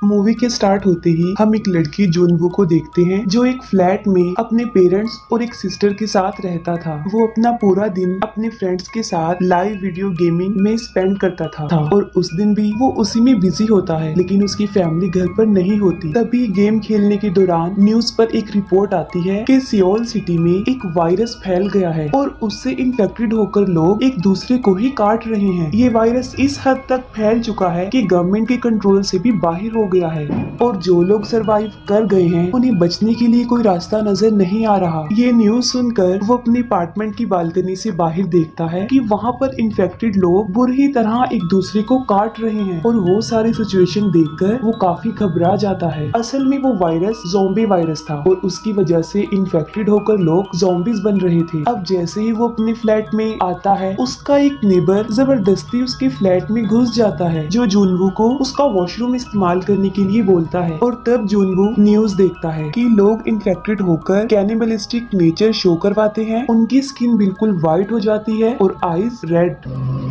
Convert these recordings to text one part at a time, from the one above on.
Movie के start होते ही हम एक लड़की जुनवू को देखते हैं जो एक फ्लैट में अपने पेरेंट्स और एक सिस्टर के साथ रहता था। वो अपना पूरा दिन अपने फ्रेंड्स के साथ लाइव वीडियो गेमिंग में स्पेंड करता था और उस दिन भी वो उसी में बिजी होता है, लेकिन उसकी फैमिली घर पर नहीं होती। तभी गेम खेलने के दौरान न्यूज पर एक रिपोर्ट आती है कि सियोल सिटी में एक वायरस फैल गया है और उससे इन्फेक्टेड होकर लोग एक दूसरे को ही काट रहे हैं। ये वायरस इस हद तक फैल चुका है कि गवर्नमेंट के कंट्रोल से भी बाहर हो गया है और जो लोग सरवाइव कर गए हैं उन्हें बचने के लिए कोई रास्ता नजर नहीं आ रहा। ये न्यूज सुनकर वो अपने अपार्टमेंट की बालकनी से बाहर देखता है कि वहाँ पर इन्फेक्टेड लोग बुरी तरह एक दूसरे को काट रहे हैं और वो सारी सिचुएशन देखकर वो काफी घबरा जाता है। असल में वो वायरस ज़ॉम्बी वायरस था और उसकी वजह से इन्फेक्टेड होकर लोग ज़ॉम्बीज बन रहे थे। अब जैसे ही वो अपने फ्लैट में आता है, उसका एक नेबर जबरदस्ती उसके फ्लैट में घुस जाता है जो जुनवू को उसका वॉशरूम इस्तेमाल करने के लिए बोलता है। और तब जुनवू न्यूज देखता है कि लोग इन्फेक्टेड होकर कैनिबलिस्टिक नेचर शो करवाते हैं, उनकी स्किन बिल्कुल व्हाइट हो जाती है और आईज रेड,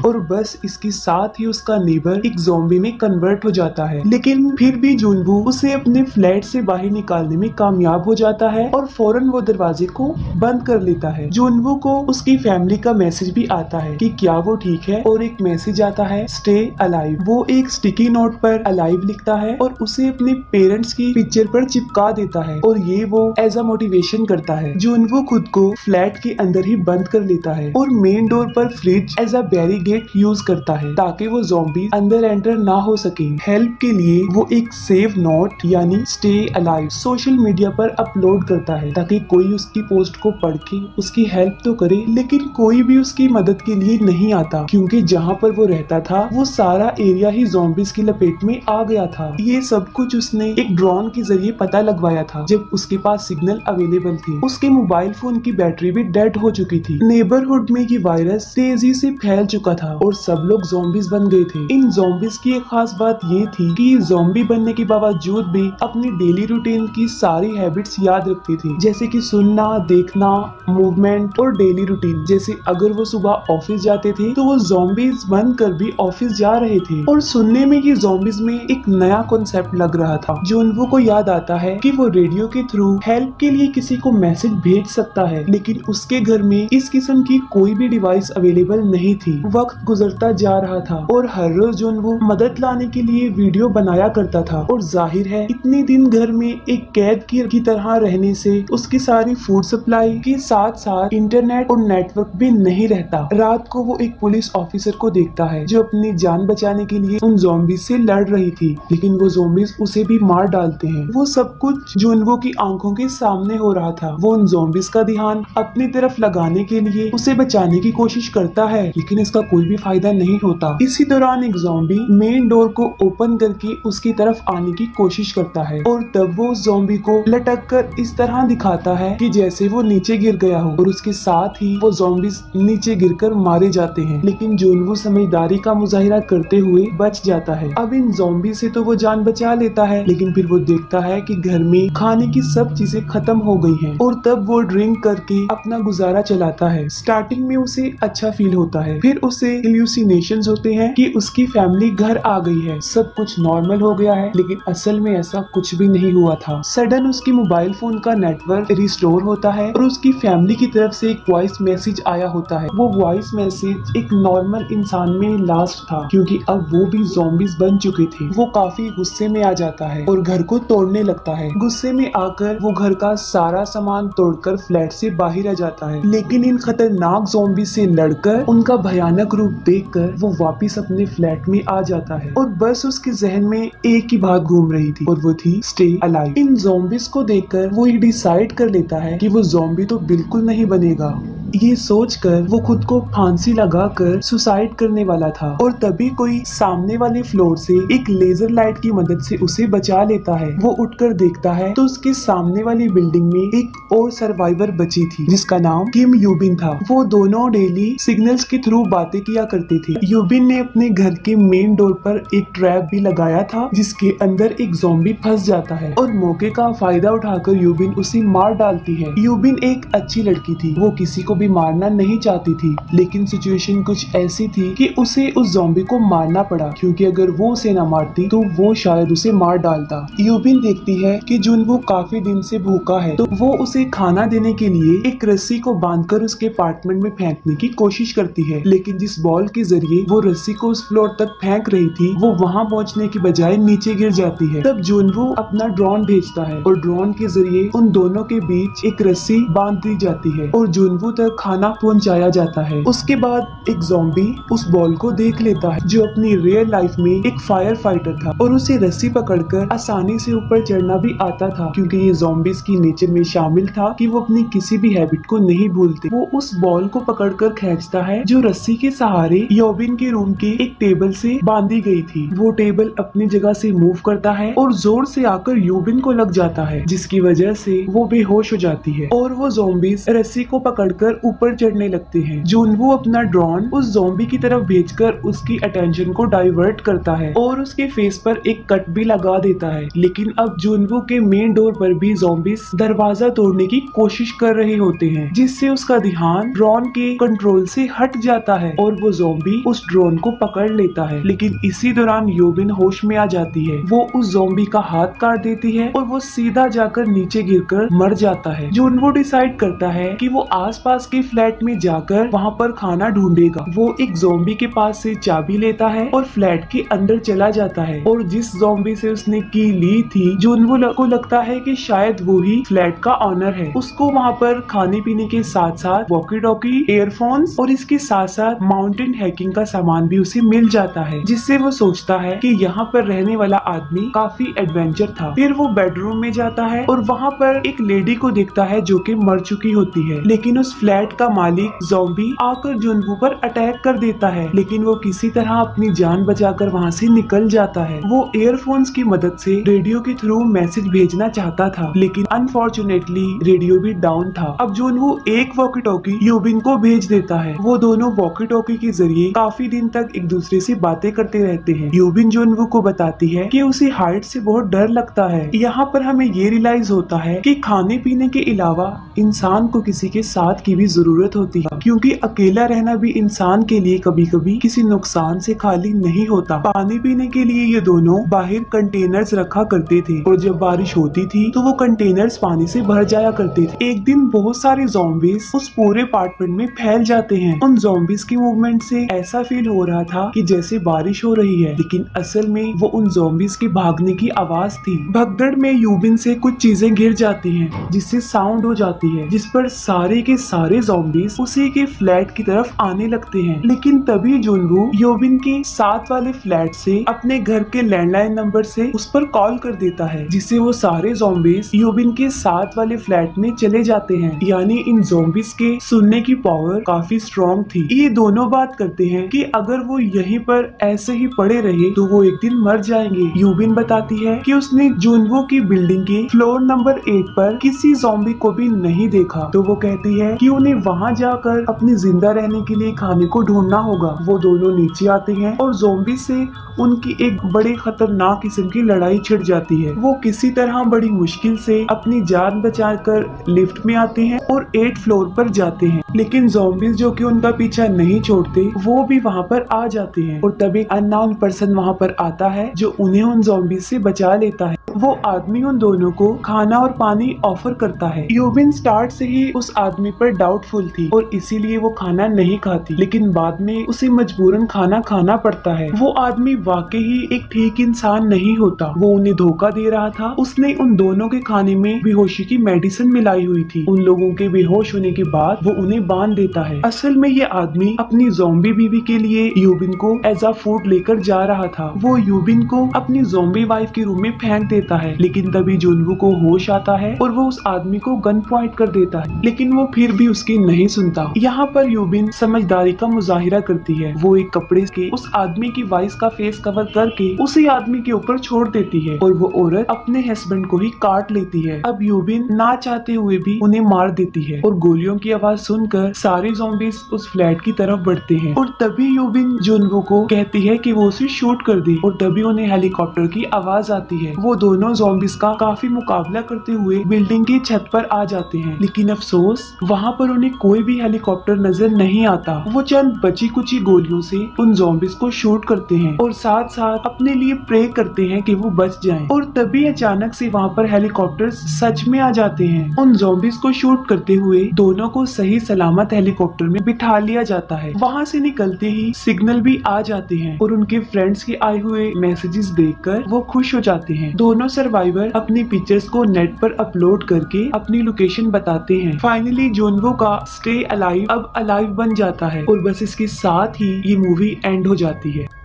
और बस इसके साथ ही उसका नेबर एक ज़ॉम्बी में कन्वर्ट हो जाता है। लेकिन फिर भी जुनवू उसे अपने फ्लैट से बाहर निकालने में कामयाब हो जाता है और फौरन वो दरवाजे को बंद कर लेता है। जुनवू को उसकी फैमिली का मैसेज भी आता है कि क्या वो ठीक है और एक मैसेज आता है स्टे अलाइव। वो एक स्टिकी नोट पर अलाइव लिखता है और उसे अपने पेरेंट्स की पिक्चर पर चिपका देता है और ये वो एज अ मोटिवेशन करता है। जुनवू खुद को फ्लैट के अंदर ही बंद कर लेता है और मेन डोर पर fridge as a barricade use करता है ताकि वो ज़ॉम्बी अंदर एंटर ना हो सके। हेल्प के लिए वो एक सेव नोट यानी स्टे अलाइव सोशल मीडिया पर अपलोड करता है ताकि कोई उसकी पोस्ट को पढ़ के उसकी हेल्प तो करे, लेकिन कोई भी उसकी मदद के लिए नहीं आता क्योंकि जहाँ पर वो रहता था वो सारा एरिया ही ज़ॉम्बीज की लपेट में आ गया था। ये सब कुछ उसने एक ड्रोन के जरिए पता लगवाया था जब उसके पास सिग्नल अवेलेबल थी। उसके मोबाइल फोन की बैटरी भी डेड हो चुकी थी। नेबरहुड में ये वायरस तेजी से फैल चुका था और सब लोग ज़ॉम्बीज बन गए थे। इन ज़ॉम्बीज की एक खास बात ये थी कि ज़ॉम्बी बनने के बावजूद भी अपनी डेली रूटीन की सारी हैबिट्स याद रखती थी, जैसे कि सुनना, देखना, मूवमेंट और डेली रूटीन। जैसे अगर वो सुबह ऑफिस जाते थे तो वो ज़ॉम्बीज बनकर भी ऑफिस जा रहे थे और सुनने में ये ज़ॉम्बीज में एक नया कॉन्सेप्ट लग रहा था। जुनवू को याद आता है कि वो रेडियो के थ्रू हेल्प के लिए किसी को मैसेज भेज सकता है, लेकिन उसके घर में इस किस्म की कोई भी डिवाइस अवेलेबल नहीं थी। वक्त गुजरता जा रहा था और हर रोज जुनवू मदद लाने के लिए वीडियो बनाया करता था और जाहिर है इतने दिन घर में एक कैद की तरह रहने से उसकी सारी फूड सप्लाई के साथ साथ इंटरनेट और नेटवर्क भी नहीं रहता। रात को वो एक पुलिस ऑफिसर को देखता है जो अपनी जान बचाने के लिए उन ज़ॉम्बीज से लड़ रही थी, लेकिन वो ज़ॉम्बीज उसे भी मार डालते हैं। वो सब कुछ जुनवू की आंखों के सामने हो रहा था। वो उन ज़ॉम्बीज का ध्यान अपनी तरफ लगाने के लिए उसे बचाने की कोशिश करता है, लेकिन इसका कोई भी फायदा नहीं होता। इसी दौरान एक ज़ॉम्बी मेन डोर को ओपन करके उसकी तरफ आने की कोशिश करता है और तब वो ज़ॉम्बी को लटक कर इस तरह दिखाता है कि जैसे वो नीचे गिर गया हो और उसके साथ ही वो ज़ॉम्बीज नीचे गिरकर मारे जाते हैं, लेकिन जुनवू समझदारी का मुजाहिरा करते हुए बच जाता है। अब इन ज़ॉम्बी से तो वो जान बचा लेता है, लेकिन फिर वो देखता है कि घर में खाने की सब चीजें खत्म हो गई हैं और तब वो ड्रिंक करके अपना गुजारा चलाता है। स्टार्टिंग में उसे अच्छा फील होता है, फिर उसे हेलुसिनेशंस होते हैं कि उसकी फैमिली घर आ गई है, सब कुछ नॉर्मल हो गया है, लेकिन असल में ऐसा कुछ भी नहीं हुआ था। सडन उसकी मोबाइल फोन का नेटवर्क रिस्टोर होता है और उसकी फैमिली की तरफ से एक वॉइस मैसेज आया होता है। वो वॉइस मैसेज एक नॉर्मल इंसान में लास्ट था क्योंकि अब वो भी ज़ॉम्बीज बन चुके थे। वो काफी गुस्से में आ जाता है और घर को तोड़ने लगता है। गुस्से में आकर वो घर का सारा सामान तोड़कर फ्लैट से बाहर आ जाता है, लेकिन इन खतरनाक ज़ॉम्बी से लड़कर उनका भयानक रूप देखकर वो वापस अपने फ्लैट में आ जाता है और बस उसके जहन में एक ही बात घूम रही थी और वो थी स्टे अलाइव। इन ज़ॉम्बीज को देखकर वो ये डिसाइड कर लेता है कि वो ज़ॉम्बी तो बिल्कुल नहीं बनेगा। ये सोचकर वो खुद को फांसी लगाकर सुसाइड करने वाला था और तभी कोई सामने वाले फ्लोर से एक लेजर लाइट की मदद से उसे बचा लेता है। वो उठकर देखता है तो उसके सामने वाली बिल्डिंग में एक और सर्वाइवर बची थी जिसका नाम किम यूबिन था। वो दोनों डेली सिग्नल्स के थ्रू बातें किया करते थे। यूबिन ने अपने घर के मेन डोर पर एक ट्रैप भी लगाया था जिसके अंदर एक ज़ॉम्बी फंस जाता है और मौके का फायदा उठाकर यूबिन उसे मार डालती है। यूबिन एक अच्छी लड़की थी, वो किसी को भी मारना नहीं चाहती थी, लेकिन सिचुएशन कुछ ऐसी थी कि उसे उस ज़ॉम्बी को मारना पड़ा क्योंकि अगर वो उसे न मारती तो वो शायद उसे मार डालता। यूबिन देखती है कि जुनवो काफी दिन से भूखा है, तो वो उसे खाना देने के लिए एक रस्सी को बांधकर उसके अपार्टमेंट में फेंकने की कोशिश करती है, लेकिन जिस बॉल के जरिए वो रस्सी को उस फ्लोर तक फेंक रही थी वो वहां पहुंचने की बजाय नीचे गिर जाती है। तब जुनवो अपना ड्रोन भेजता है और ड्रोन के जरिए उन दोनों के बीच एक रस्सी बांध दी जाती है और जुनवो तक खाना पहुंचाया जाता है। उसके बाद एक ज़ॉम्बी उस बॉल को देख लेता है जो अपनी रियल लाइफ में एक फायर फाइटर था और उसे रस्सी पकड़कर आसानी से ऊपर चढ़ना भी आता था क्योंकि ये ज़ॉम्बीज़ की नेचर में शामिल था कि वो अपनी किसी भी हैबिट को नहीं भूलते। वो उस बॉल को पकड़कर खींचता है जो रस्सी के सहारे यूबिन के रूम के एक टेबल से बांधी गई थी। वो टेबल अपनी जगह से मूव करता है और जोर से आकर यूबिन को लग जाता है जिसकी वजह से वो बेहोश हो जाती है और वो ज़ॉम्बीज़ रस्सी को पकड़कर ऊपर चढ़ने लगते हैं। जुनवो अपना ड्रोन उस ज़ॉम्बी की तरफ भेजकर उसकी अटेंशन को डाइवर्ट करता है और उसके फेस पर एक कट भी लगा देता है, लेकिन अब जुनवो के मेन डोर पर भी ज़ॉम्बीज़ दरवाजा तोड़ने की कोशिश कर रहे होते हैं जिससे उसका ध्यान ड्रोन के कंट्रोल से हट जाता है और वो ज़ॉम्बी उस ड्रोन को पकड़ लेता है। लेकिन इसी दौरान यूबिन होश में आ जाती है। वो उस ज़ॉम्बी का हाथ काट देती है और वो सीधा जाकर नीचे गिरकर मर जाता है। जुनवो डिसाइड करता है कि वो आसपास के फ्लैट में जाकर वहाँ पर खाना ढूंढेगा। वो एक ज़ॉम्बी के पास से चाबी लेता है और फ्लैट के अंदर चला जाता है और जिस ज़ॉम्बी से उसने की ली थी जुनवो को लगता है कि शायद वो ही फ्लैट का ऑनर है। उसको वहाँ पर खाने पीने के साथ साथ वॉकी टॉकी, एयरफोन्स और इसके साथ साथ माउंटेन हैकिंग का सामान भी उसे मिल जाता है जिससे वो सोचता है कि यहाँ पर रहने वाला आदमी काफी एडवेंचर था। फिर वो बेडरूम में जाता है और वहाँ पर एक लेडी को देखता है जो कि मर चुकी होती है, लेकिन उस फ्लैट का मालिक ज़ॉम्बी आकर जुनवो पर अटैक कर देता है, लेकिन वो किसी तरह अपनी जान बचाकर वहाँ से निकल जाता है। वो एयरफोन्स की मदद से रेडियो के थ्रू मैसेज भेजना चाहता था, लेकिन अनफॉर्चुनेटली रेडियो भी डाउन था। अब जुनवो एक वॉकी टॉकी यूबिन को भेज देता है। वो दोनों वॉकी टॉकी के जरिए काफी दिन तक एक दूसरे से बातें करते रहते हैं। यूबिन जुनवो को बताती है कि उसे हाइट से बहुत डर लगता है। यहाँ पर हमें ये रियलाइज होता है कि खाने पीने के अलावा इंसान को किसी के साथ की भी जरूरत होती है, क्योंकि अकेला रहना भी इंसान के लिए कभी कभी किसी नुकसान से खाली नहीं होता। पानी पीने के लिए ये दोनों बाहर कंटेनर्स रखा करते थे और जब बारिश होती थी तो वो कंटेनर्स पानी से भर जाया करते थे। एक दिन बहुत सारे ज़ॉम्बीज़ उस पूरे अपार्टमेंट में फैल जाते हैं। उन ज़ॉम्बीज़ की मूवमेंट से ऐसा फील हो रहा था कि जैसे बारिश हो रही है, लेकिन असल में वो उन ज़ॉम्बीज़ के भागने की आवाज थी। भगदड़ में यूबिन से कुछ चीजें गिर जाती हैं जिससे साउंड हो जाती है, जिस पर सारे के सारे ज़ॉम्बीज़ उसी के फ्लैट की तरफ आने लगते हैं। लेकिन तभी जुनवो यूबिन के साथ वाले फ्लैट से अपने घर के लैंडलाइन नंबर से उस पर कॉल कर देता है, जिससे वो सारे ज़ॉम्बीज़ यूबिन के साथ वाले फ्लैट में चले जाते हैं। यानी इन ज़ॉम्बीज़ के सुनने की पावर काफी स्ट्रॉन्ग थी। ये दोनों बात करते हैं कि अगर वो यहीं पर ऐसे ही पड़े रहे तो वो एक दिन मर जाएंगे। यूबिन बताती है कि उसने जुनवो की बिल्डिंग के फ्लोर नंबर 8 पर किसी ज़ॉम्बी को भी नहीं देखा, तो वो कहती है कि उन्हें वहाँ जाकर अपनी जिंदा रहने के लिए खाने को ढूंढना होगा। वो दोनों नीचे आते हैं और ज़ॉम्बी से उनकी एक बड़े खतरनाक किस्म की लड़ाई छिड़ जाती है। वो किसी तरह बड़ी मुश्किल से अपनी जान बचाकर लिफ्ट में आते हैं और 8 फ्लोर पर जाते हैं, लेकिन ज़ॉम्बीज़ जो कि उनका पीछा नहीं छोड़ते वो भी वहाँ पर आ जाते हैं और तभी अननोन पर्सन वहाँ पर आता है जो उन्हें उन ज़ॉम्बीज़ से बचा लेता है। वो आदमी उन दोनों को खाना और पानी ऑफर करता है। यूबिन स्टार्ट से ही उस आदमी पर डाउटफुल थी और इसीलिए वो खाना नहीं खाती, लेकिन बाद में उसे मजबूरन खाना खाना पड़ता है। वो आदमी वाकई ही एक ठीक इंसान नहीं होता, वो उन्हें धोखा दे रहा था। उसने उन दोनों के खाने में बेहोशी की मेडिसिन मिलाई हुई थी। उन लोगों के बेहोश होने के बाद वो उन्हें बांध देता है। असल में ये आदमी अपनी ज़ॉम्बी बीवी के लिए यूबिन को एज अ फूड लेकर जा रहा था। वो यूबिन को अपनी ज़ॉम्बी वाइफ के रूम में फेंक देता है, लेकिन तभी जुनवो को होश आता है और वो उस आदमी को गन पॉइंट कर देता है, लेकिन वो फिर भी उसकी नहीं सुनता। यहाँ पर यूबिन समझदारी का मुजाहिरा करती है। वो एक कपड़े के उस आदमी की वाइफ का फेस कवर करके उसी आदमी के ऊपर छोड़ देती है और वो औरत अपने हस्बैंड को ही काट लेती है। अब यूबिन ना चाहते हुए भी उन्हें मार देती है और गोलियों की आवाज सुनकर सारे ज़ॉम्बीज़ उस फ्लैट की तरफ बढ़ पड़ते हैं और तभी यूबिन जुनवो को कहती है कि वो उसे शूट कर दे और तभी उन्हें हेलीकॉप्टर की आवाज आती है। वो दोनों ज़ॉम्बीज का काफी मुकाबला करते हुए बिल्डिंग की छत पर आ जाते हैं, लेकिन अफसोस वहाँ पर उन्हें कोई भी हेलीकॉप्टर नजर नहीं आता। वो चंद बची कुची गोलियों से उन ज़ॉम्बीज को शूट करते हैं और साथ साथ अपने लिए प्रे करते हैं कि वो बच जाएं। और तभी अचानक से वहाँ पर हेलीकॉप्टर सच में आ जाते हैं। उन ज़ॉम्बीज को शूट करते हुए दोनों को सही सलामत हेलीकॉप्टर में बिठा लिया जाता है। वहाँ से निकलते ही सिग्नल भी आ जाते हैं और उनके फ्रेंड्स के आए हुए मैसेजेस देखकर वो खुश हो जाते हैं। दोनों सर्वाइवर अपनी पिक्चर्स को नेट पर अपलोड करके अपनी लोकेशन बताते हैं। फाइनली जुनवो का स्टे अलाइव अब अलाइव बन जाता है और बस इसके साथ ही ये मूवी एंड हो जाती है।